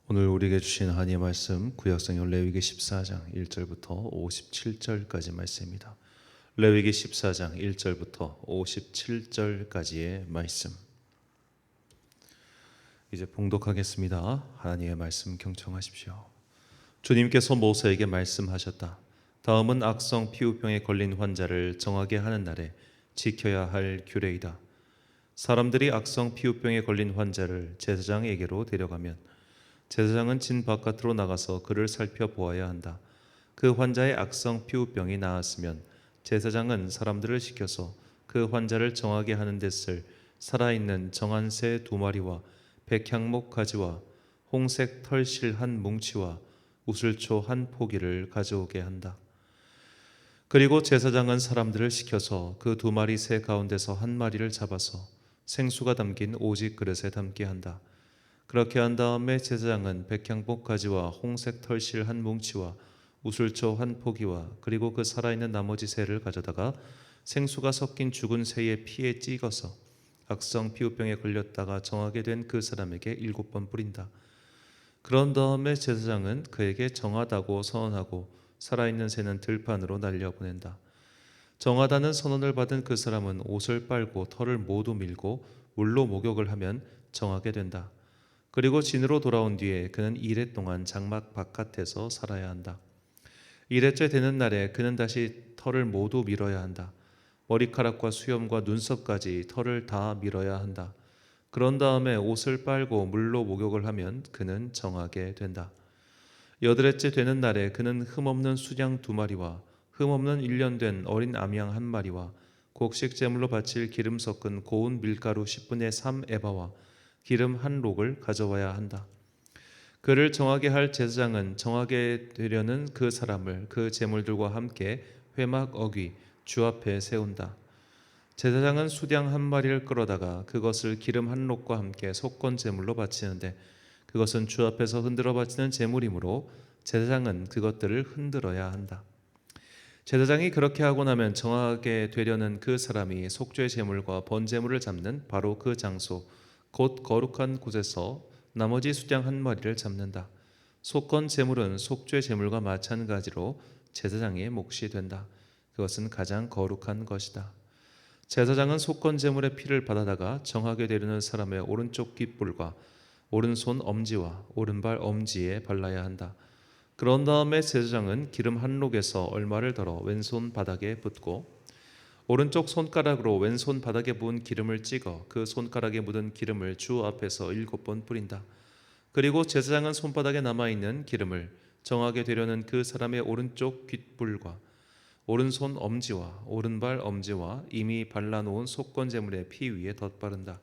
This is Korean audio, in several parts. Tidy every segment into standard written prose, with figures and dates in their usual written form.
오늘 우리에게 주신 하나님의 말씀 구약성경 레위기 14장 1절부터 57절까지 말씀입니다. 레위기 14장 1절부터 57절까지의 말씀. 이제 봉독하겠습니다. 하나님의 말씀 경청하십시오. 주님께서 모세에게 말씀하셨다. 다음은 악성 피부병에 걸린 환자를 정하게 하는 날에 지켜야 할 규례이다. 사람들이 악성 피부병에 걸린 환자를 제사장에게로 데려가면 제사장은 진 바깥으로 나가서 그를 살펴보아야 한다. 그 환자의 악성 피부병이 나았으면 제사장은 사람들을 시켜서 그 환자를 정하게 하는 데 쓸 살아있는 정한 새 2마리와 백향목 가지와 홍색 털실 한 뭉치와 우슬초 한 포기를 가져오게 한다. 그리고 제사장은 사람들을 시켜서 그 2마리 새 가운데서 한 마리를 잡아서 생수가 담긴 오직 그릇에 담게 한다. 그렇게 한 다음에 제사장은 백향목 가지와 홍색 털실 한 뭉치와 우슬초 한 포기와 그리고 그 살아있는 나머지 새를 가져다가 생수가 섞인 죽은 새의 피에 찍어서 악성 피부병에 걸렸다가 정하게 된 그 사람에게 7번 뿌린다. 그런 다음에 제사장은 그에게 정하다고 선언하고 살아있는 새는 들판으로 날려보낸다. 정하다는 선언을 받은 그 사람은 옷을 빨고 털을 모두 밀고 물로 목욕을 하면 정하게 된다. 그리고 진으로 돌아온 뒤에 그는 2일 동안 장막 바깥에서 살아야 한다. 2일째 되는 날에 그는 다시 털을 모두 밀어야 한다. 머리카락과 수염과 눈썹까지 털을 다 밀어야 한다. 그런 다음에 옷을 빨고 물로 목욕을 하면 그는 정하게 된다. 8일째 되는 날에 그는 흠없는 수양 2마리와 흠없는 1년 된 어린 암양 1마리와 곡식 제물로 바칠 기름 섞은 고운 밀가루 10분의 3 에바와 기름 한 록을 가져와야 한다. 그를 정하게 할 제사장은 정하게 되려는 그 사람을 그 제물들과 함께 회막 어귀 주 앞에 세운다. 제사장은 수양 1마리를 끌어다가 그것을 기름 한 록과 함께 속건 제물로 바치는데 그것은 주 앞에서 흔들어 바치는 제물이므로 제사장은 그것들을 흔들어야 한다. 제사장이 그렇게 하고 나면 정하게 되려는 그 사람이 속죄 제물과 번제물을 잡는 바로 그 장소 곧 거룩한 곳에서 나머지 수양 1마리를 잡는다. 속건 제물은 속죄 제물과 마찬가지로 제사장의 몫이 된다. 그것은 가장 거룩한 것이다. 제사장은 속건 제물의 피를 받아다가 정하게 되려는 사람의 오른쪽 귓불과 오른손 엄지와 오른발 엄지에 발라야 한다. 그런 다음에 제사장은 기름 한 록에서 얼마를 덜어 왼손 바닥에 붓고 오른쪽 손가락으로 왼손 바닥에 부은 기름을 찍어 그 손가락에 묻은 기름을 주 앞에서 7번 뿌린다. 그리고 제사장은 손바닥에 남아있는 기름을 정하게 되려는 그 사람의 오른쪽 귓불과 오른손 엄지와 오른발 엄지와 이미 발라놓은 속건 제물의 피 위에 덧바른다.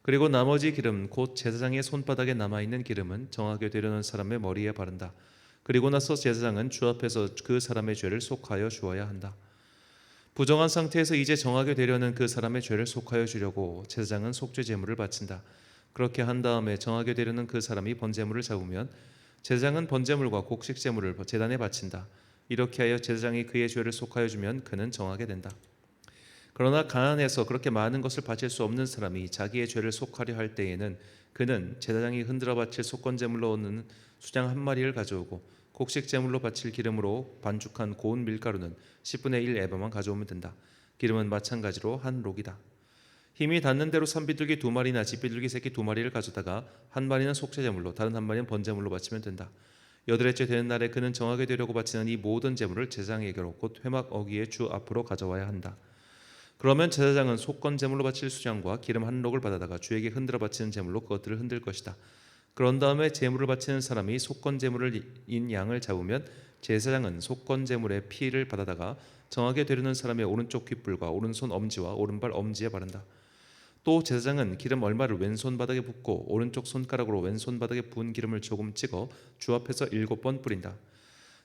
그리고 나머지 기름 곧 제사장의 손바닥에 남아있는 기름은 정하게 되려는 사람의 머리에 바른다. 그리고 나서 제사장은 주 앞에서 그 사람의 죄를 속하여 주어야 한다. 부정한 상태에서 이제 정하게 되려는 그 사람의 죄를 속하여 주려고 제사장은 속죄 제물을 바친다. 그렇게 한 다음에 정하게 되려는 그 사람이 번제물을 잡으면 제사장은 번제물과 곡식 제물을 제단에 바친다. 이렇게 하여 제사장이 그의 죄를 속하여 주면 그는 정하게 된다. 그러나 가난해서 그렇게 많은 것을 바칠 수 없는 사람이 자기의 죄를 속하려 할 때에는 그는 제사장이 흔들어 바칠 속건 제물로 얻는 수양 1마리를 가져오고 곡식 제물로 바칠 기름으로 반죽한 고운 밀가루는 10분의 1 에바만 가져오면 된다. 기름은 마찬가지로 한 록이다. 힘이 닿는 대로 산비둘기 2마리나 집비둘기 새끼 2마리를 가져다가 1마리는 속죄 제물로 다른 1마리는 번제물로 바치면 된다. 8일째 되는 날에 그는 정하게 되려고 바치는 이 모든 제물을 제사장에게로 곧 회막 어귀의 주 앞으로 가져와야 한다. 그러면 제사장은 속건 제물로 바칠 수양과 기름 한 록을 받아다가 주에게 흔들어 바치는 제물로 그것들을 흔들 것이다. 그런 다음에 제물을 바치는 사람이 속건 제물을 인 양을 잡으면 제사장은 속건 제물의 피를 받아다가 정하게 되려는 사람의 오른쪽 귓불과 오른손 엄지와 오른발 엄지에 바른다. 또 제사장은 기름 얼마를 왼손 바닥에 붓고 오른쪽 손가락으로 왼손 바닥에 부은 기름을 조금 찍어 주 앞에서 7번 뿌린다.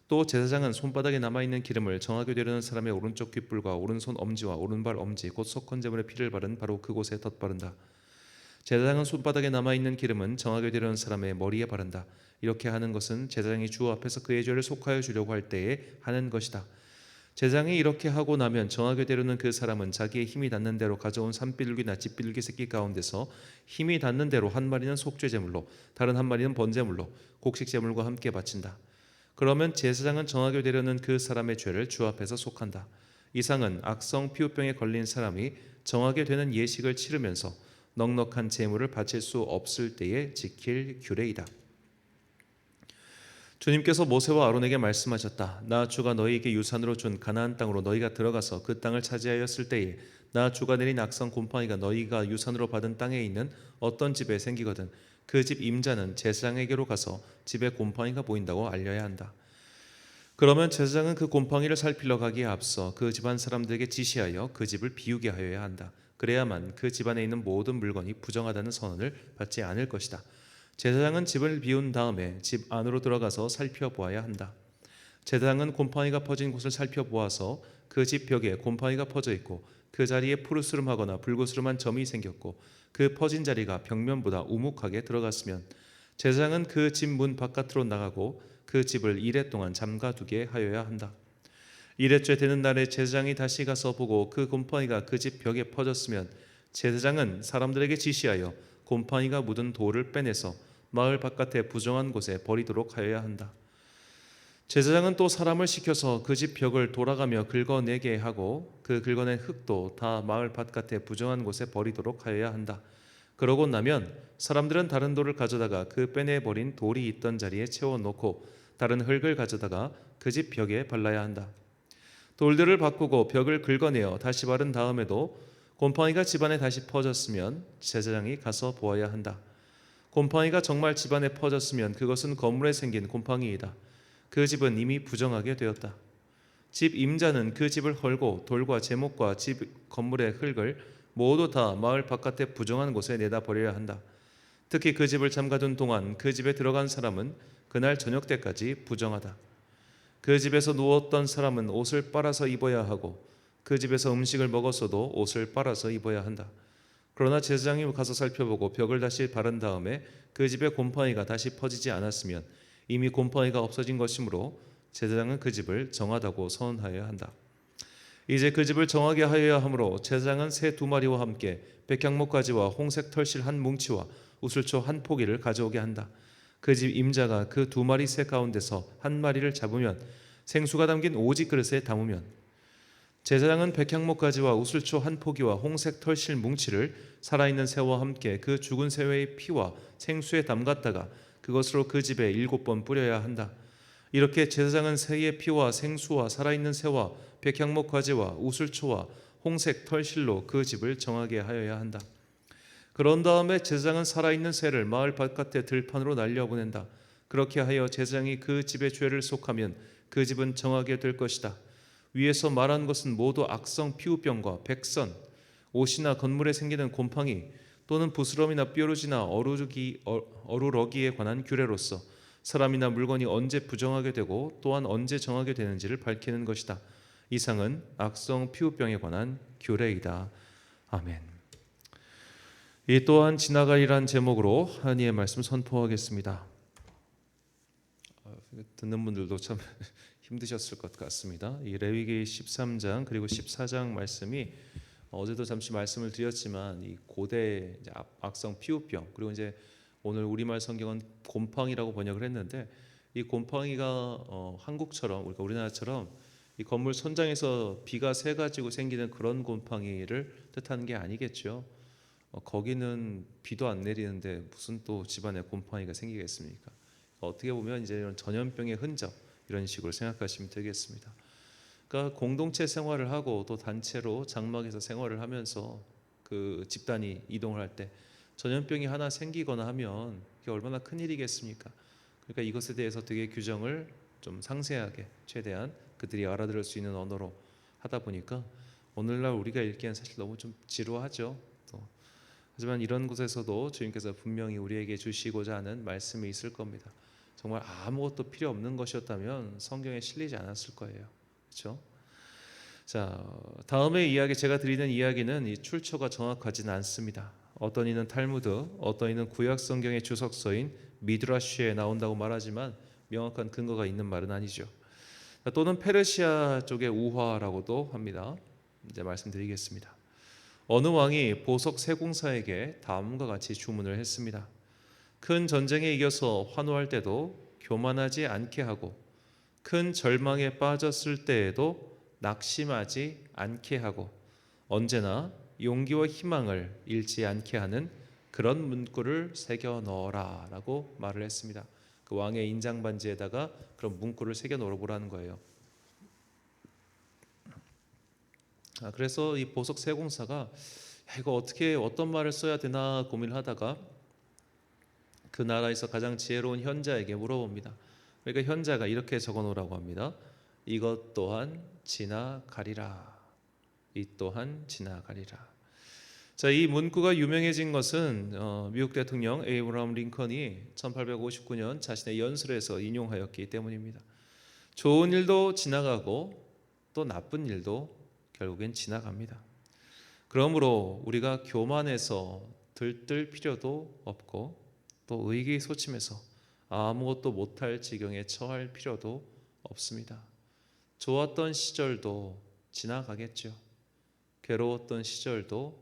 또 제사장은 손바닥에 남아있는 기름을 정하게 되려는 사람의 오른쪽 귓불과 오른손 엄지와 오른발 엄지 곧 속건 제물의 피를 바른 바로 그곳에 덧바른다. 제사장은 손바닥에 남아있는 기름은 정하게 되려는 사람의 머리에 바른다. 이렇게 하는 것은 제사장이 주 앞에서 그의 죄를 속하여 주려고 할 때에 하는 것이다. 제사장이 이렇게 하고 나면 정하게 되려는 그 사람은 자기의 힘이 닿는 대로 가져온 산비둘기나 집비둘기 새끼 가운데서 힘이 닿는 대로 한 마리는 속죄 제물로, 다른 한 마리는 번제물로, 곡식 제물과 함께 바친다. 그러면 제사장은 정하게 되려는 그 사람의 죄를 주 앞에서 속한다. 이상은 악성 피부병에 걸린 사람이 정하게 되는 예식을 치르면서 넉넉한 제물을 바칠 수 없을 때에 지킬 규례이다. 주님께서 모세와 아론에게 말씀하셨다. 나 주가 너희에게 유산으로 준 가나안 땅으로 너희가 들어가서 그 땅을 차지하였을 때에 나 주가 내린 악성 곰팡이가 너희가 유산으로 받은 땅에 있는 어떤 집에 생기거든 그 집 임자는 제사장에게로 가서 집에 곰팡이가 보인다고 알려야 한다. 그러면 제사장은 그 곰팡이를 살피러 가기에 앞서 그 집안 사람들에게 지시하여 그 집을 비우게 하여야 한다. 그래야만 그 집안에 있는 모든 물건이 부정하다는 선언을 받지 않을 것이다. 제사장은 집을 비운 다음에 집 안으로 들어가서 살펴보아야 한다. 제사장은 곰팡이가 퍼진 곳을 살펴보아서 그 집 벽에 곰팡이가 퍼져 있고 그 자리에 푸르스름하거나 불구스름한 점이 생겼고 그 퍼진 자리가 벽면보다 우묵하게 들어갔으면 제사장은 그 집 문 바깥으로 나가고 그 집을 이레 동안 잠가두게 하여야 한다. 이레째 되는 날에 제사장이 다시 가서 보고 그 곰팡이가 그 집 벽에 퍼졌으면 제사장은 사람들에게 지시하여 곰팡이가 묻은 돌을 빼내서 마을 바깥에 부정한 곳에 버리도록 하여야 한다. 제사장은 또 사람을 시켜서 그 집 벽을 돌아가며 긁어내게 하고 그 긁어낸 흙도 다 마을 바깥에 부정한 곳에 버리도록 하여야 한다. 그러고 나면 사람들은 다른 돌을 가져다가 그 빼내버린 돌이 있던 자리에 채워놓고 다른 흙을 가져다가 그 집 벽에 발라야 한다. 돌들을 바꾸고 벽을 긁어내어 다시 바른 다음에도 곰팡이가 집안에 다시 퍼졌으면 제사장이 가서 보아야 한다. 곰팡이가 정말 집안에 퍼졌으면 그것은 건물에 생긴 곰팡이이다. 그 집은 이미 부정하게 되었다. 집 임자는 그 집을 헐고 돌과 제목과 집 건물의 흙을 모두 다 마을 바깥에 부정한 곳에 내다 버려야 한다. 특히 그 집을 잠가둔 동안 그 집에 들어간 사람은 그날 저녁 때까지 부정하다. 그 집에서 누웠던 사람은 옷을 빨아서 입어야 하고 그 집에서 음식을 먹었어도 옷을 빨아서 입어야 한다. 그러나 제사장이 가서 살펴보고 벽을 다시 바른 다음에 그 집에 곰팡이가 다시 퍼지지 않았으면 이미 곰팡이가 없어진 것이므로 제사장은 그 집을 정하다고 선언하여야 한다. 이제 그 집을 정하게 하여야 하므로 제사장은 새 2마리와 함께 백향목가지와 홍색 털실 한 뭉치와 우슬초 한 포기를 가져오게 한다. 그 집 임자가 그 2마리 새 가운데서 한 마리를 잡으면 생수가 담긴 오지 그릇에 담으면 제사장은 백향목가지와 우슬초 한 포기와 홍색 털실 뭉치를 살아있는 새와 함께 그 죽은 새의 피와 생수에 담갔다가 그것으로 그 집에 7번 뿌려야 한다. 이렇게 제사장은 새의 피와 생수와 살아있는 새와 백향목가지와 우슬초와 홍색 털실로 그 집을 정하게 하여야 한다. 그런 다음에 제사장은 살아있는 새를 마을 바깥에 들판으로 날려보낸다. 그렇게 하여 제사장이 그 집의 죄를 속하면 그 집은 정하게 될 것이다. 위에서 말한 것은 모두 악성 피부병과 백선, 옷이나 건물에 생기는 곰팡이 또는 부스럼이나 뾰루지나 어루러기에 관한 규례로서 사람이나 물건이 언제 부정하게 되고 또한 언제 정하게 되는지를 밝히는 것이다. 이상은 악성 피부병에 관한 규례이다. 아멘. 이 또한 지나가리란 제목으로 하나님의 말씀 선포하겠습니다. 듣는 분들도 참 힘드셨을 것 같습니다. 이 레위기 13장 그리고 14장 말씀이 어제도 잠시 말씀을 드렸지만 이 고대 악성 피부병 그리고 이제 오늘 우리말 성경은 곰팡이라고 번역을 했는데 이 곰팡이가 한국처럼 우리나라처럼 이 건물 천장에서 비가 새 가지고 생기는 그런 곰팡이를 뜻하는 게 아니겠죠. 거기는 비도 안 내리는데 무슨 또 집안에 곰팡이가 생기겠습니까? 어떻게 보면 이제 이런 전염병의 흔적 이런 식으로 생각하시면 되겠습니다. 그러니까 공동체 생활을 하고 또 단체로 장막에서 생활을 하면서 그 집단이 이동을 할 때 전염병이 하나 생기거나 하면 그게 얼마나 큰 일이겠습니까? 그러니까 이것에 대해서 되게 규정을 좀 상세하게 최대한 그들이 알아들을 수 있는 언어로 하다 보니까 오늘날 우리가 읽기엔 사실 너무 좀 지루하죠. 또 하지만 이런 곳에서도 주님께서 분명히 우리에게 주시고자 하는 말씀이 있을 겁니다. 정말 아무것도 필요 없는 것이었다면 성경에 실리지 않았을 거예요. 그렇죠? 자, 다음의 이야기 제가 드리는 이야기는 이 출처가 정확하지는 않습니다. 어떤 이는 탈무드, 어떤 이는 구약 성경의 주석서인 미드라시에 나온다고 말하지만 명확한 근거가 있는 말은 아니죠. 또는 페르시아 쪽의 우화라고도 합니다. 이제 말씀드리겠습니다. 어느 왕이 보석 세공사에게 다음과 같이 주문을 했습니다. 큰 전쟁에 이겨서 환호할 때도 교만하지 않게 하고, 큰 절망에 빠졌을 때에도 낙심하지 않게 하고, 언제나 용기와 희망을 잃지 않게 하는 그런 문구를 새겨 넣어라 라고 말을 했습니다. 그 왕의 인장 반지에다가 그런 문구를 새겨 넣으라는 거예요. 그래서 이 보석 세공사가 이거 어떻게 어떤 말을 써야 되나 고민을 하다가 그 나라에서 가장 지혜로운 현자에게 물어봅니다. 그러니까 현자가 이렇게 적어 놓으라고 합니다. 이것 또한 지나가리라. 이 또한 지나가리라. 자, 이 문구가 유명해진 것은 미국 대통령 에이브러함 링컨이 1859년 자신의 연설에서 인용하였기 때문입니다. 좋은 일도 지나가고 또 나쁜 일도 결국엔 지나갑니다. 그러므로 우리가 교만해서 들뜰 필요도 없고 또 의기소침해서 아무것도 못할 지경에 처할 필요도 없습니다. 좋았던 시절도 지나가겠죠. 괴로웠던 시절도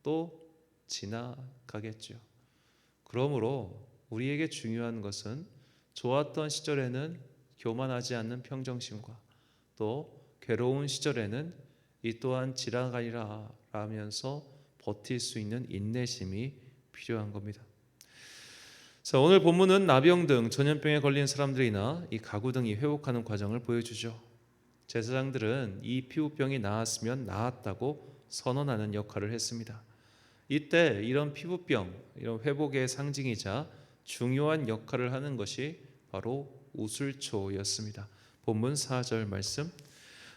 또 지나가겠죠. 그러므로 우리에게 중요한 것은 좋았던 시절에는 교만하지 않는 평정심과 또 괴로운 시절에는 이 또한 지나가리라 라면서 버틸 수 있는 인내심이 필요한 겁니다. 자, 오늘 본문은 나병 등 전염병에 걸린 사람들이나 이 가구 등이 회복하는 과정을 보여주죠. 제사장들은 이 피부병이 나았으면 나았다고 선언하는 역할을 했습니다. 이때 이런 피부병, 이런 회복의 상징이자 중요한 역할을 하는 것이 바로 우슬초였습니다. 본문 4절 말씀.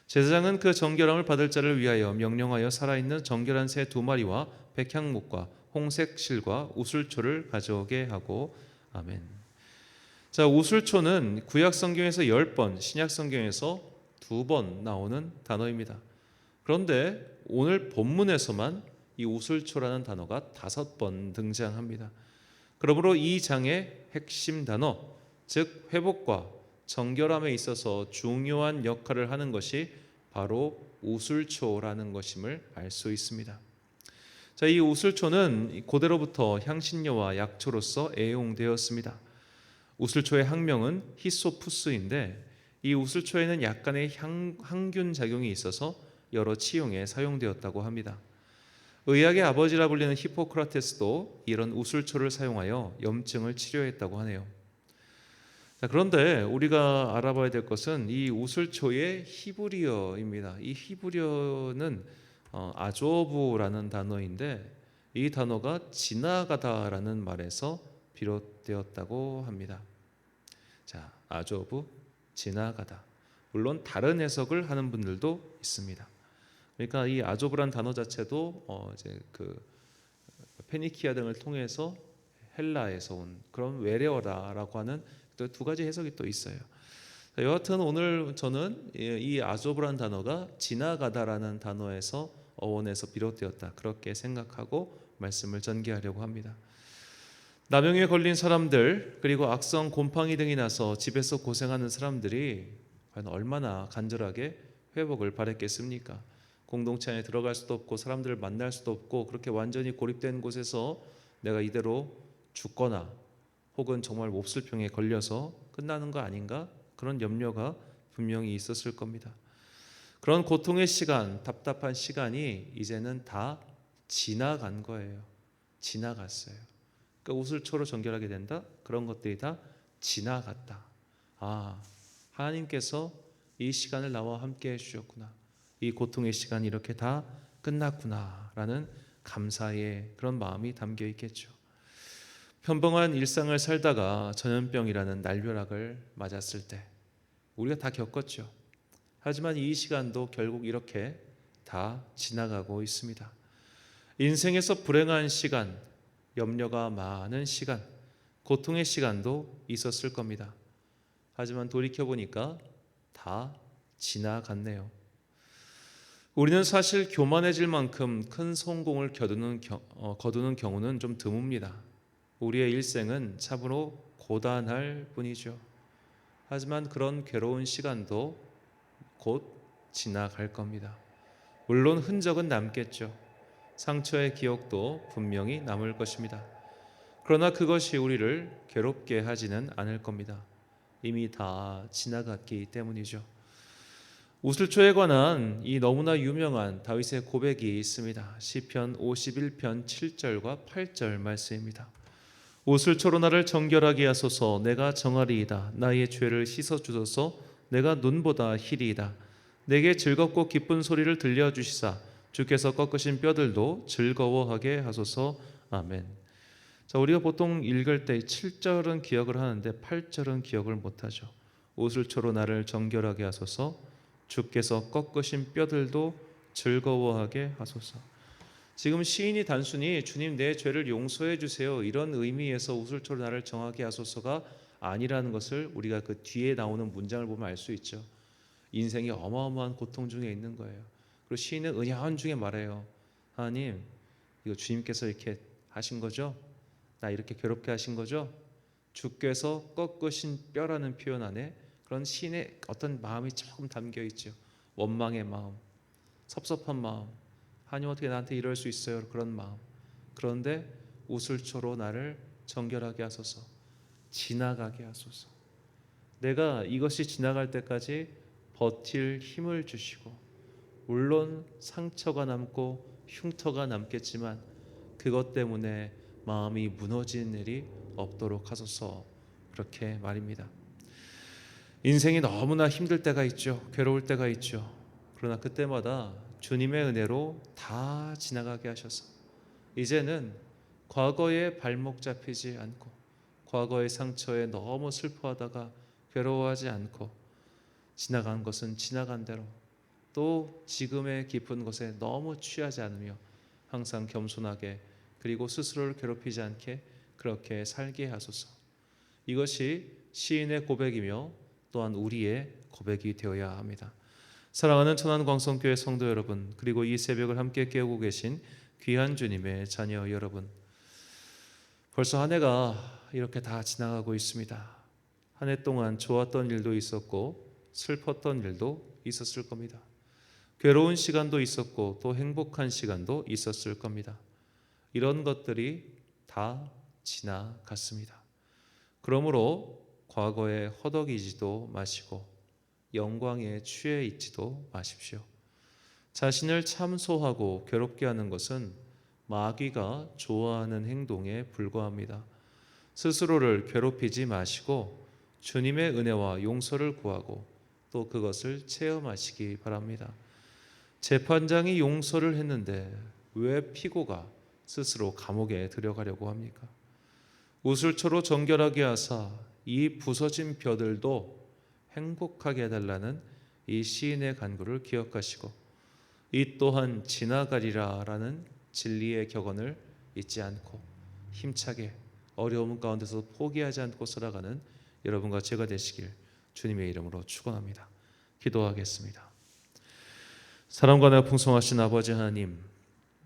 제사장은 그 정결함을 받을 자를 위하여 명령하여 살아있는 정결한 새 2마리와 백향목과 홍색 실과 우슬초를 가져오게 하고. 아멘. 자, 우슬초는 구약 성경에서 10번, 신약 성경에서 2번 나오는 단어입니다. 그런데 오늘 본문에서만 이 우슬초라는 단어가 5번 등장합니다. 그러므로 이 장의 핵심 단어, 즉 회복과 정결함에 있어서 중요한 역할을 하는 것이 바로 우슬초라는 것임을 알 수 있습니다. 자, 이 우슬초는 고대로부터 향신료와 약초로서 애용되었습니다. 우슬초의 학명은 히소푸스인데 이 우슬초에는 약간의 항균 작용이 있어서 여러 치용에 사용되었다고 합니다. 의학의 아버지라 불리는 히포크라테스도 이런 우슬초를 사용하여 염증을 치료했다고 하네요. 자, 그런데 우리가 알아봐야 될 것은 이 우슬초의 히브리어입니다. 이 히브리어는 아조브라는 단어인데 이 단어가 지나가다라는 말에서 비롯되었다고 합니다. 자, 아조브, 지나가다. 물론 다른 해석을 하는 분들도 있습니다. 그러니까 이 아조브란 단어 자체도 이제 그 페니키아 등을 통해서 헬라에서 온 그런 외래어라고 하는 또 2가지 해석이 또 있어요. 여하튼 오늘 저는 이 아조브란 단어가 지나가다라는 단어에서 어원에서 비롯되었다 그렇게 생각하고 말씀을 전개하려고 합니다. 나병에 걸린 사람들 그리고 악성 곰팡이 등이 나서 집에서 고생하는 사람들이 과연 얼마나 간절하게 회복을 바랬겠습니까? 공동체 안에 들어갈 수도 없고 사람들을 만날 수도 없고 그렇게 완전히 고립된 곳에서 내가 이대로 죽거나 혹은 정말 몹쓸병에 걸려서 끝나는 거 아닌가? 그런 염려가 분명히 있었을 겁니다. 그런 고통의 시간, 답답한 시간이 이제는 다 지나간 거예요. 지나갔어요. 그러니까 우슬초로 정결하게 된다? 그런 것들이 다 지나갔다. 하나님께서 이 시간을 나와 함께 해주셨구나. 이 고통의 시간이 이렇게 다 끝났구나 라는 감사의 그런 마음이 담겨 있겠죠. 평범한 일상을 살다가 전염병이라는 날벼락을 맞았을 때 우리가 다 겪었죠. 하지만 이 시간도 결국 이렇게 다 지나가고 있습니다. 인생에서 불행한 시간, 염려가 많은 시간, 고통의 시간도 있었을 겁니다. 하지만 돌이켜보니까 다 지나갔네요. 우리는 사실 교만해질 만큼 큰 성공을 거두는 경우는 좀 드뭅니다. 우리의 일생은 참으로 고단할 뿐이죠. 하지만 그런 괴로운 시간도 곧 지나갈 겁니다. 물론 흔적은 남겠죠. 상처의 기억도 분명히 남을 것입니다. 그러나 그것이 우리를 괴롭게 하지는 않을 겁니다. 이미 다 지나갔기 때문이죠. 우슬초에 관한 이 너무나 유명한 다윗의 고백이 있습니다. 시편 51편 7절과 8절 말씀입니다. 우슬초로 나를 정결하게 하소서. 내가 정하리이다. 나의 죄를 씻어주소서. 내가 눈보다 희리이다. 내게 즐겁고 기쁜 소리를 들려주시사 주께서 꺾으신 뼈들도 즐거워하게 하소서. 아멘. 자, 우리가 보통 읽을 때 7절은 기억을 하는데 8절은 기억을 못하죠. 우슬초로 나를 정결하게 하소서. 주께서 꺾으신 뼈들도 즐거워하게 하소서. 지금 시인이 단순히 주님 내 죄를 용서해 주세요 이런 의미에서 우슬초로 나를 정하게 하소서가 아니라는 것을 우리가 그 뒤에 나오는 문장을 보면 알 수 있죠. 인생이 어마어마한 고통 중에 있는 거예요. 그리고 시인은 은연 중에 말해요. 하나님, 이거 주님께서 이렇게 하신 거죠? 나 이렇게 괴롭게 하신 거죠? 주께서 꺾으신 뼈라는 표현 안에 그런 시인의 어떤 마음이 조금 담겨 있죠. 원망의 마음, 섭섭한 마음, 하나님 어떻게 나한테 이럴 수 있어요? 그런 마음. 그런데 우슬초로 나를 정결하게 하소서, 지나가게 하소서. 내가 이것이 지나갈 때까지 버틸 힘을 주시고, 물론 상처가 남고 흉터가 남겠지만 그것 때문에 마음이 무너지는 일이 없도록 하소서. 그렇게 말입니다. 인생이 너무나 힘들 때가 있죠. 괴로울 때가 있죠. 그러나 그때마다 주님의 은혜로 다 지나가게 하셔서 이제는 과거에 발목 잡히지 않고 과거의 상처에 너무 슬퍼하다가 괴로워하지 않고 지나간 것은 지나간 대로 또 지금의 깊은 것에 너무 취하지 않으며 항상 겸손하게 그리고 스스로를 괴롭히지 않게 그렇게 살게 하소서. 이것이 시인의 고백이며 또한 우리의 고백이 되어야 합니다. 사랑하는 천안광성교회 성도 여러분, 그리고 이 새벽을 함께 깨우고 계신 귀한 주님의 자녀 여러분, 벌써 한 해가 이렇게 다 지나가고 있습니다. 한 해 동안 좋았던 일도 있었고 슬펐던 일도 있었을 겁니다. 괴로운 시간도 있었고 또 행복한 시간도 있었을 겁니다. 이런 것들이 다 지나갔습니다. 그러므로 과거에 허덕이지도 마시고 영광에 취해 있지도 마십시오. 자신을 참소하고 괴롭게 하는 것은 마귀가 좋아하는 행동에 불과합니다. 스스로를 괴롭히지 마시고 주님의 은혜와 용서를 구하고 또 그것을 체험하시기 바랍니다. 재판장이 용서를 했는데 왜 피고가 스스로 감옥에 들어가려고 합니까? 우슬초로 정결하게 하사 이 부서진 뼈들도 행복하게 해달라는 이 시인의 간구를 기억하시고 이 또한 지나가리라라는 진리의 격언을 잊지 않고 힘차게 어려움 가운데서 포기하지 않고 살아가는 여러분과 제가 되시길 주님의 이름으로 축원합니다. 기도하겠습니다. 사랑과 풍성하신 아버지 하나님,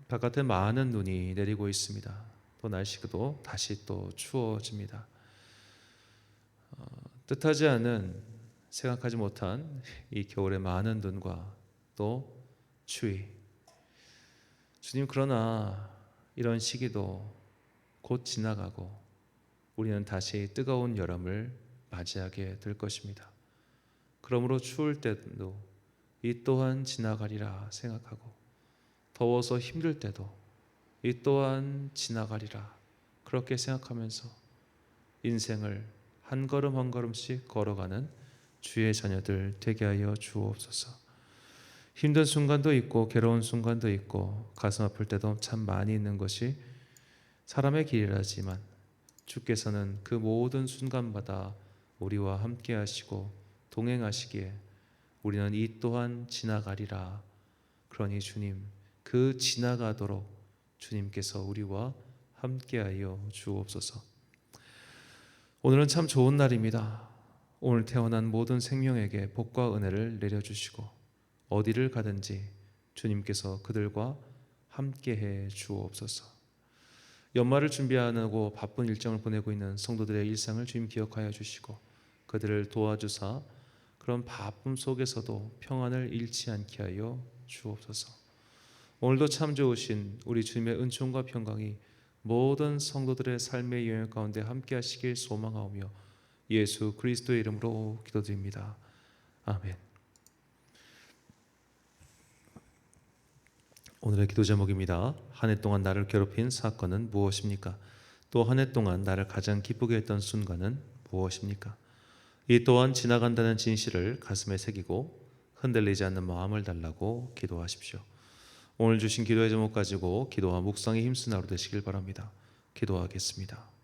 바깥에 많은 눈이 내리고 있습니다. 또 날씨도 다시 또 추워집니다. 뜻하지 않은 생각하지 못한 이 겨울의 많은 눈과 또 추위. 주님, 그러나 이런 시기도 곧 지나가고 우리는 다시 뜨거운 여름을 맞이하게 될 것입니다. 그러므로 추울 때도 이 또한 지나가리라 생각하고 더워서 힘들 때도 이 또한 지나가리라 그렇게 생각하면서 인생을 한 걸음 한 걸음씩 걸어가는 주의 자녀들 되게 하여 주옵소서. 힘든 순간도 있고 괴로운 순간도 있고 가슴 아플 때도 참 많이 있는 것이 사람의 길이라지만 주께서는 그 모든 순간마다 우리와 함께 하시고 동행하시기에 우리는 이 또한 지나가리라. 그러니 주님, 그 지나가도록 주님께서 우리와 함께하여 주옵소서. 오늘은 참 좋은 날입니다. 오늘 태어난 모든 생명에게 복과 은혜를 내려주시고 어디를 가든지 주님께서 그들과 함께해 주옵소서. 연말을 준비하고 바쁜 일정을 보내고 있는 성도들의 일상을 주님 기억하여 주시고 그들을 도와주사 그런 바쁨 속에서도 평안을 잃지 않게 하여 주옵소서. 오늘도 참 좋으신 우리 주님의 은총과 평강이 모든 성도들의 삶의 영역 가운데 함께 하시길 소망하오며 예수 그리스도의 이름으로 기도드립니다. 아멘. 오늘의 기도 제목입니다. 한 해 동안 나를 괴롭힌 사건은 무엇입니까? 또 한 해 동안 나를 가장 기쁘게 했던 순간은 무엇입니까? 이 또한 지나간다는 진실을 가슴에 새기고 흔들리지 않는 마음을 달라고 기도하십시오. 오늘 주신 기도의 제목 가지고 기도와 묵상에 힘쓰는 하루 되시길 바랍니다. 기도하겠습니다.